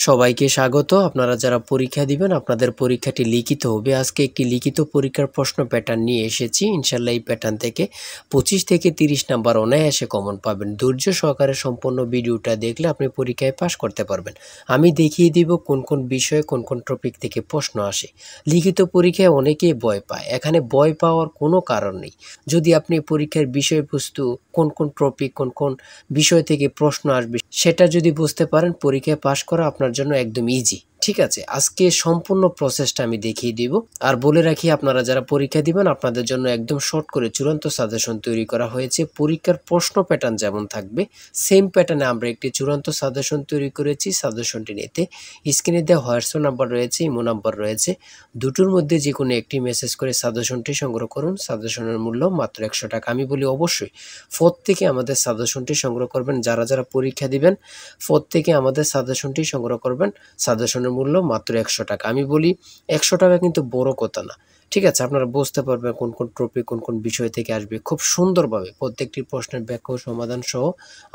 সবাইকে স্বাগত। আপনারা যারা পরীক্ষা দিবেন আপনাদের পরীক্ষাটি লিখিত হবে। আজকে একটি লিখিত পরীক্ষার প্রশ্ন প্যাটার্ন নিয়ে এসেছি। ইনশাল্লাহ এই প্যাটার্ন থেকে 25 থেকে 30 নাম্বার অনায়াসে কমন পাবেন। ধৈর্য সহকারে সম্পূর্ণ ভিডিওটা দেখলে আপনি পরীক্ষায় পাস করতে পারবেন। আমি দেখিয়ে দিব কোন কোন বিষয়ে কোন কোন টপিক থেকে প্রশ্ন আসে। লিখিত পরীক্ষায় অনেকেই ভয় পায়, এখানে ভয় পাওয়ার কোনো কারণ নেই। যদি আপনি পরীক্ষার বিষয়বস্তু কোন কোন টপিক কোন কোন বিষয় থেকে প্রশ্ন আসবে সেটা যদি বুঝতে পারেন, পরীক্ষায় পাস করা আপনার জন্য একদম ইজি। ঠিক আছে, আজকে সম্পূর্ণ প্রসেসটা আমি দেখিয়ে দিব। আর বলে রাখি, আপনারা যারা পরীক্ষা দিবেন আপনাদের জন্য একদম শর্ট করে চূড়ান্ত সাজেশন তৈরি করা হয়েছে। পরীক্ষার প্রশ্ন প্যাটার্ন যেমন থাকবে সেম প্যাটার্নে আমরা একটি চূড়ান্ত সাজেশন তৈরি করেছি। সাজেশনটি নিতে স্ক্রিনে দেওয়া হোয়াটসঅ্যাপ নাম্বার রয়েছে, ইমো নাম্বার রয়েছে, দুটোর মধ্যে যে কোনো একটি মেসেজ করে সাজেশনটি সংগ্রহ করুন। সাজেশনের মূল্য মাত্র 100 টাকা। আমি বলি অবশ্যই প্রত্যেকে আমাদের সাজেশনটি সংগ্রহ করবেন। যারা যারা পরীক্ষা দিবেন প্রত্যেকে আমাদের সাজেশনটি সংগ্রহ করবেন। সাজেশনের মূল্য মাত্র 100 টাকা। আমি বলি 100 টাকা কিন্তু বড় কথা না। ঠিক আছে, আপনারা বুঝতে পারবেন কোন কোন টপিক কোন কোন বিষয় থেকে আসবে। খুব সুন্দরভাবে প্রত্যেকটি প্রশ্নের ব্যাখ্যা ও সমাধান সহ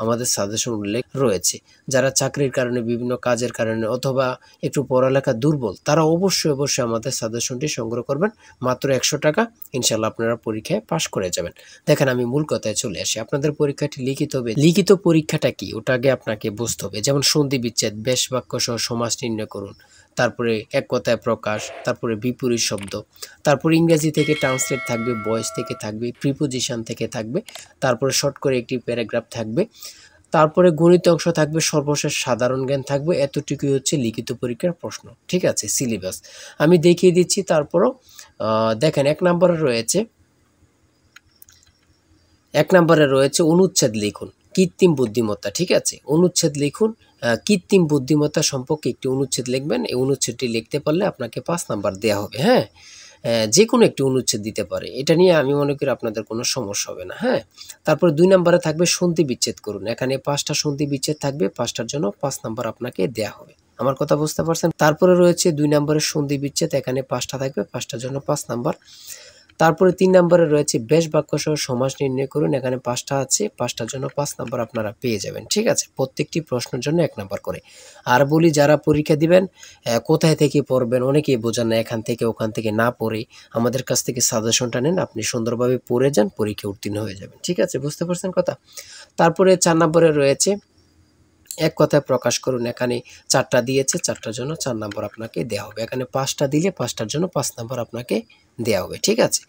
আমাদের সাজেশন উল্লেখ রয়েছে। যারা চাকরির কারণে, বিভিন্ন কাজের কারণে অথবা একটু পড়ালেখা দুর্বল, তারা অবশ্যই আমাদের সাজেশনটি সংগ্রহ করবেন। মাত্র 100 টাকা। ইনশাল্লাহ আপনারা পরীক্ষায় পাশ করে যাবেন। দেখেন, আমি মূল কথায় চলে আসি। আপনাদের পরীক্ষাটি লিখিত হবে। লিখিত পরীক্ষাটা কি ওটা আগে আপনাকে বুঝতে হবে। যেমন সন্ধি বিচ্ছেদ, বেশ বাক্য সহ সমাস নির্ণয় করুন, তারপরে এক কথায় প্রকাশ, তারপরে বিপরীত শব্দ, তারপরে ইংরেজি থেকে ট্রান্সলেট থাকবে, ভয়েস থেকে থাকবে, প্রিপোজিশন থেকে থাকবে, তারপরে শর্ট করে একটি প্যারাগ্রাফ থাকবে, তারপরে গণিত অংশ থাকবে, সর্বশেষ সাধারণ জ্ঞান থাকবে। এতটুকুই হচ্ছে লিখিত পরীক্ষার প্রশ্ন। ঠিক আছে, সিলেবাস আমি দেখিয়ে দিচ্ছি। তারপরও দেখেন, এক নম্বরে রয়েছে অনুচ্ছেদ লিখুন, কৃত্রিম বুদ্ধিমত্তা। ঠিক আছে, অনুচ্ছেদ লিখুন, কৃত্রিম বুদ্ধিমত্তা সম্পর্কে একটি অনুচ্ছেদ লিখবেন। এই অনুচ্ছেদটি লিখতে পারলে আপনাকে 5 নাম্বার দেওয়া হবে। হ্যাঁ, যে কোনো একটি অনুচ্ছেদ দিতে পারে, এটা নিয়ে আমি মনে করি আপনাদের কোনো সমস্যা হবে না। হ্যাঁ, তারপরে 2 নম্বরে থাকবে সন্ধি বিচ্ছেদ করুন। এখানে 5টা সন্ধি বিচ্ছেদ থাকবে, 5টার জন্য 5 নাম্বার আপনাকে দেওয়া হবে। আমার কথা বুঝতে পারছেন? তারপরে রয়েছে 2 নম্বরের সন্ধি বিচ্ছেদ, এখানে 5টা থাকবে, 5টার জন্য 5 নাম্বার। তারপরে 3 নম্বরে রয়েছে বেশ বাক্য সহ সমাস নির্ণয় করুন। এখানে 5টা আছে, 5টার জন্য 5 নাম্বার আপনারা পেয়ে যাবেন। ঠিক আছে, প্রত্যেকটি প্রশ্নের জন্য 1 নাম্বার করে। আর বলি, যারা পরীক্ষা দিবেন কোথায় থেকে পড়বেন, অনেকেই বোঝেন না। এখান থেকে ওখান থেকে না পড়ে আমাদের কাছ থেকে সাজেশনটা নেন, আপনি সুন্দরভাবে পড়ে যান, পরীক্ষা উত্তীর্ণ হয়ে যাবেন। ঠিক আছে, বুঝতে পারছেন কথা? তারপরে 4 নম্বরে রয়েছে এক কথায় প্রকাশ করুন। এখানে 4টা দিয়েছে, 4টার জন্য 4 নাম্বার আপনাকে দেওয়া হবে। এখানে 5টা দিলে 5টার জন্য 5 নাম্বার আপনাকে দেওয়া হবে। ঠিক আছে,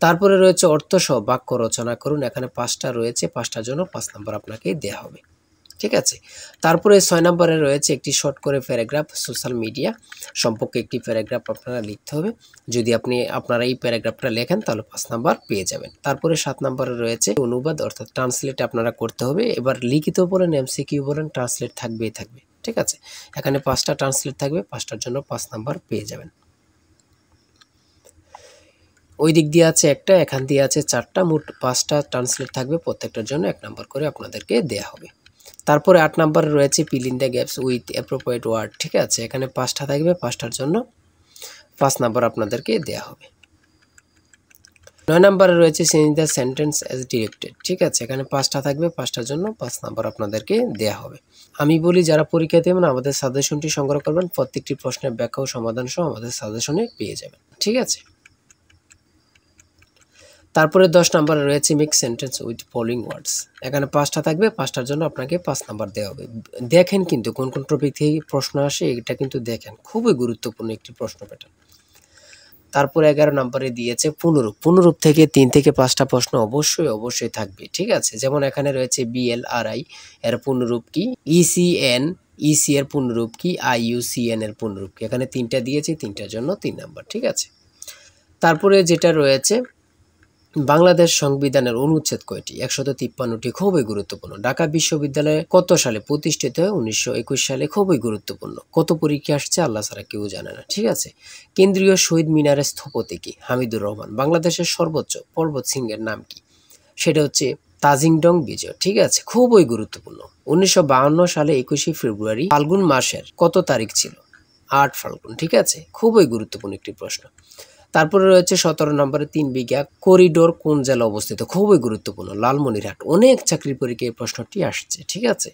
তারপরে রয়েছে অর্থসহ বাক্য রচনা করুন। এখানে 5টা রয়েছে, 5টার জন্য 5 নাম্বার আপনাকে দেওয়া হবে। ঠিক আছে, তারপরে 6 নম্বরে রয়েছে একটি শর্ট করে প্যারাগ্রাফ, সোশ্যাল মিডিয়া সম্পর্কে একটি প্যারাগ্রাফ আপনারা লিখতে হবে। যদি আপনারা এই প্যারাগ্রাফটা লেখেন তাহলে 5 নাম্বার পেয়ে যাবেন। তারপরে 7 নম্বরে রয়েছে অনুবাদ অর্থাৎ ট্রান্সলেট আপনারা করতে হবে। এবার লিখিত বলেন, এমসিকিউ বলেন, ট্রান্সলেট থাকবেই থাকবে। ঠিক আছে, এখানে 5টা ট্রান্সলেট থাকবে, 5টার জন্য 5 নাম্বার পেয়ে যাবেন। ওই দিক দিয়ে আছে একটা, এখান দিয়ে আছে 4টা, মোট 5টা ট্রান্সলেট থাকবে, প্রত্যেকটার জন্য 1 নাম্বার করে আপনাদেরকে দেয়া হবে। তারপরে 8 নম্বরে রয়েছে fill in the gaps with appropriate word. ঠিক আছে, এখানে 5টা থাকবে, 5টার জন্য 5 নাম্বার আপনাদেরকে দেয়া হবে। 9 নম্বরে রয়েছে change the sentence as directed. ঠিক আছে, এখানে 5টা থাকবে, 5টার জন্য 5 নাম্বার আপনাদেরকে দেয়া হবে। আমি বলি, যারা পরীক্ষা দেবেন আমাদের সাজেশনটি সংগ্রহ করবেন। প্রত্যেকটি প্রশ্নের ব্যাখ্যা ও সমাধান সহ আমাদের সাজেশনে পেয়ে যাবেন। ঠিক আছে, তারপরে 10 নম্বরে রয়েছে মেক সেন্টেন্স উইথ ফলোইং ওয়ার্ডস। এখানে 5টা থাকবে, 5টার জন্য আপনাকে 5 নাম্বার দেওয়া হবে। দেখেন কিন্তু কোন কোন টপিক থেকে প্রশ্ন আসে, এটা কিন্তু দেখেন, খুবই গুরুত্বপূর্ণ একটি প্রশ্ন প্যাটার্ন। তারপরে 11 নম্বরে দিয়েছে পুনরূপ। পুনরূপ থেকে 3 থেকে 5টা প্রশ্ন অবশ্যই থাকবে। ঠিক আছে, যেমন এখানে রয়েছে BLRI এর পুনরূপ কি, ECN EC এর পুনরূপ কি, IUCN এর পুনরূপ কি। এখানে 3টা দিয়েছে, 3টার জন্য 3 নাম্বার। ঠিক আছে, তারপরে যেটা রয়েছে বাংলাদেশ সংবিধানের অনুচ্ছেদ কয়টি, 153টি। খুবই গুরুত্বপূর্ণ। ঢাকা বিশ্ববিদ্যালয় কত সালে প্রতিষ্ঠিত হয়, 1921 সালে। খুবই গুরুত্বপূর্ণ। কত পরীক্ষা আসছে আল্লাহ ছাড়া কেউ জানে না। ঠিক আছে, কেন্দ্রীয় শহীদ মিনারের স্থপতি কি, হামিদুর রহমান। বাংলাদেশের সর্বোচ্চ পর্বত শৃঙ্গের নাম কি, সেটা হচ্ছে তাজিংডং বিজয়। ঠিক আছে, খুবই গুরুত্বপূর্ণ। 1952 সালে 21শে ফেব্রুয়ারি ফাল্গুন মাসের কত তারিখ ছিল, 8 ফাল্গুন। ঠিক আছে, খুবই গুরুত্বপূর্ণ একটি প্রশ্ন। তারপরে রয়েছে 17 নম্বরে 3 বিঘা করিডোর কোন জেলা অবস্থিত? খুবই গুরুত্বপূর্ণ, লালমনিরহাট। অনেক চাকরি পরীক্ষায় এই প্রশ্নটি আসছে, ঠিক আছে।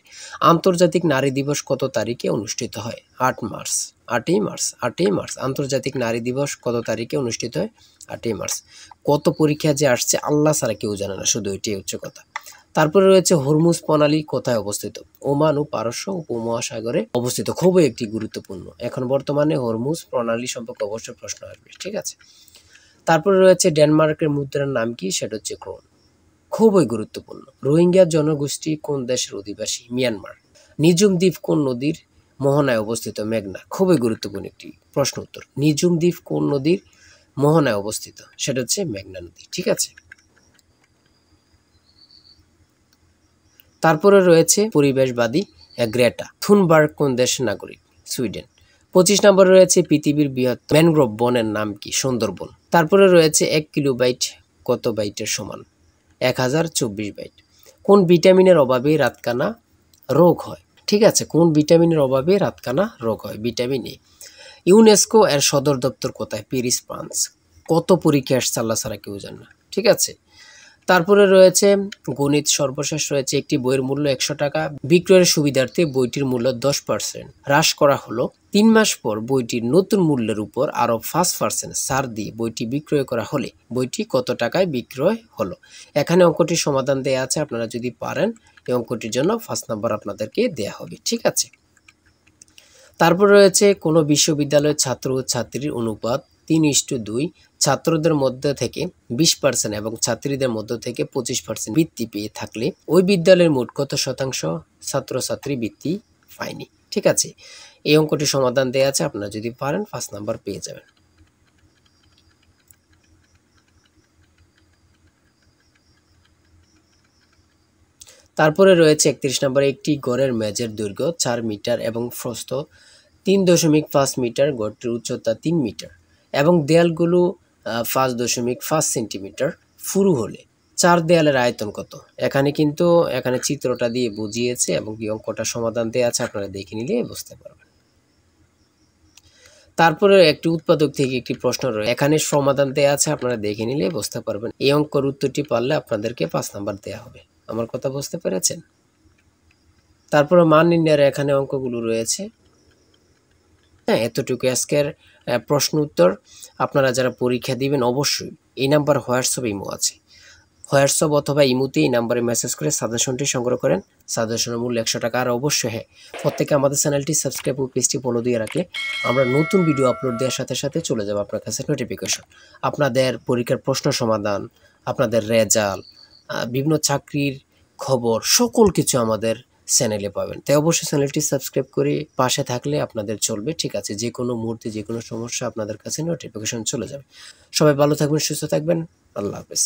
আন্তর্জাতিক নারী দিবস কত তারিখে অনুষ্ঠিত হয়? 8 মার্চ। 8ই মার্চ। আন্তর্জাতিক নারী দিবস কত তারিখে অনুষ্ঠিত হয়? 8ই মার্চ। কত পরীক্ষা যে আসছে আল্লাহ ছাড়া কেউ জানে না, শুধু এটাই হচ্ছে কথা। তারপরে রয়েছে হরমুজ প্রণালী কোথায় অবস্থিত? ওমান ও পারস্য উপমহাসাগরে অবস্থিত। খুবই একটি গুরুত্বপূর্ণ। এখন বর্তমানে হরমুজ প্রণালী সম্পর্কে অবশ্যই প্রশ্ন আসবে, ঠিক আছে। তারপরে রয়েছে ডেনমার্কের মুদ্রার নাম কি? সেটা হচ্ছে ক্রোন। খুবই গুরুত্বপূর্ণ। রোহিঙ্গা জনগোষ্ঠী কোন দেশের অধিবাসী? মিয়ানমার। নিঝুম দ্বীপ কোন নদীর মোহনায় অবস্থিত? মেঘনা। খুবই গুরুত্বপূর্ণ একটি প্রশ্ন উত্তর। নিঝুম দ্বীপ কোন নদীর মোহনায় অবস্থিত? সেটা হচ্ছে মেঘনা নদী, ঠিক আছে। তারপরে রয়েছে পরিবেশবাদী গ্রেটা থুনবার্গ কোন দেশের নাগরিক? সুইডেন। 25 নম্বরে রয়েছে পৃথিবীর বৃহৎ ম্যানগ্রোভ বনের নাম কি? সুন্দরবন। তারপরে রয়েছে 1 কিলোবাইট কত বাইটের সমান? 1024 বাইট। কোন ভিটামিনের অভাবে রাতকানা রোগ হয়? ঠিক আছে, কোন ভিটামিনের অভাবে রাতকানা রোগ হয়? Vitamin A. ইউনেস্কো এর সদর দপ্তর কোথায়? Paris, France. কত পরীক্ষা আসছে আল্লাহ ছাড়া কেউ জানে না, ঠিক আছে। তারপরে রয়েছে গণিত। সর্বশেষ রয়েছে একটি বইয়ের মূল্য 100 টাকা বিক্রয়ের সুবিধার্থে বইটির মূল্য 10% হ্রাস করা হলো। 3 মাস পর বইটির নতুন মূল্যের উপর আরও 5% ছাড় দিয়ে বইটি বিক্রয় করা হলে বইটি কত টাকায় বিক্রয় হলো? এখানে অঙ্কটির সমাধান দেয়া আছে, আপনারা যদি পারেন এই অঙ্কটির জন্য 5 নাম্বার আপনাদেরকে দেয়া হবে, ঠিক আছে। তারপর রয়েছে কোনো বিশ্ববিদ্যালয়ের ছাত্র ও ছাত্রীর অনুপাত 3:2, ছাত্রদের মধ্যে থেকে 20% এবং ছাত্রীদের মধ্য থেকে 25% বৃত্তি পেয়ে থাকলে ওই বিদ্যালয়ের মোট কত শতাংশ ছাত্রছাত্রী বৃত্তি পায়নি? ঠিক আছে, এই অঙ্কটির সমাধান দেওয়া আছে, আপনারা যদি পারেন 5 নাম্বার পেয়ে যাবেন। তারপরে রয়েছে 31 নম্বরে একটি গড়ের মেঝের দৈর্ঘ্য 4 মিটার এবং প্রস্থ 3.5 মিটার, গড়টির উচ্চতা 3 মিটার এবং দেয়ালগুলো 5.5 সেন্টিমিটার পুরু হলে 4 দেয়ালের আয়তন কত? এখানে চিত্রটা দিয়ে বুঝিয়েছে এবং কি অঙ্কটা সমাধান দেওয়া আছে, আপনারা দেখে নিলে বুঝতে পারবেন। তারপরে একটি উৎপাদক থেকে একটি প্রশ্ন রয়েছে, এখানে সমাধান দেওয়া আছে, আপনারা দেখে নিলে বুঝতে পারবেন। এই অঙ্কের উত্তরটি পারলে আপনাদেরকে 5 নাম্বার দেওয়া হবে। আমার কথা বুঝতে পেরেছেন? তারপরে মান নির্ণয়ের এখানে অঙ্কগুলো রয়েছে। হ্যাঁ, এতটুকু আজকের প্রশ্ন উত্তর। আপনারা যারা পরীক্ষা দিবেন অবশ্যই এই নাম্বার হোয়াটসঅ্যাপ ইমো আছে, হোয়াটসঅ্যাপ অথবা ইমোতে এই নাম্বারে মেসেজ করে সাজেশনটি সংগ্রহ করেন। সাজেশনের মূল্য 100 টাকা। আর অবশ্যই হ্যাঁ, প্রত্যেকে আমাদের চ্যানেলটি সাবস্ক্রাইব ও পেজটি ফলো দিয়ে রাখলে আমরা নতুন ভিডিও আপলোড দেওয়ার সাথে সাথে চলে যাবে আপনার কাছে নোটিফিকেশন। আপনাদের পরীক্ষার প্রশ্ন সমাধান, আপনাদের রেজাল্ট, বিভিন্ন চাকরির খবর, সকল কিছু আমাদের চ্যানেলে পাবেন। তাই অবশ্যই চ্যানেলটি সাবস্ক্রাইব করে পাশে থাকলে আপনাদের চলবে, ঠিক আছে। যে কোনো মুহূর্তে যে কোনো সমস্যা আপনাদের কাছে নোটিফিকেশন চলে যাবে। সবাই ভালো থাকবেন, সুস্থ থাকবেন। আল্লাহ হাফেজ।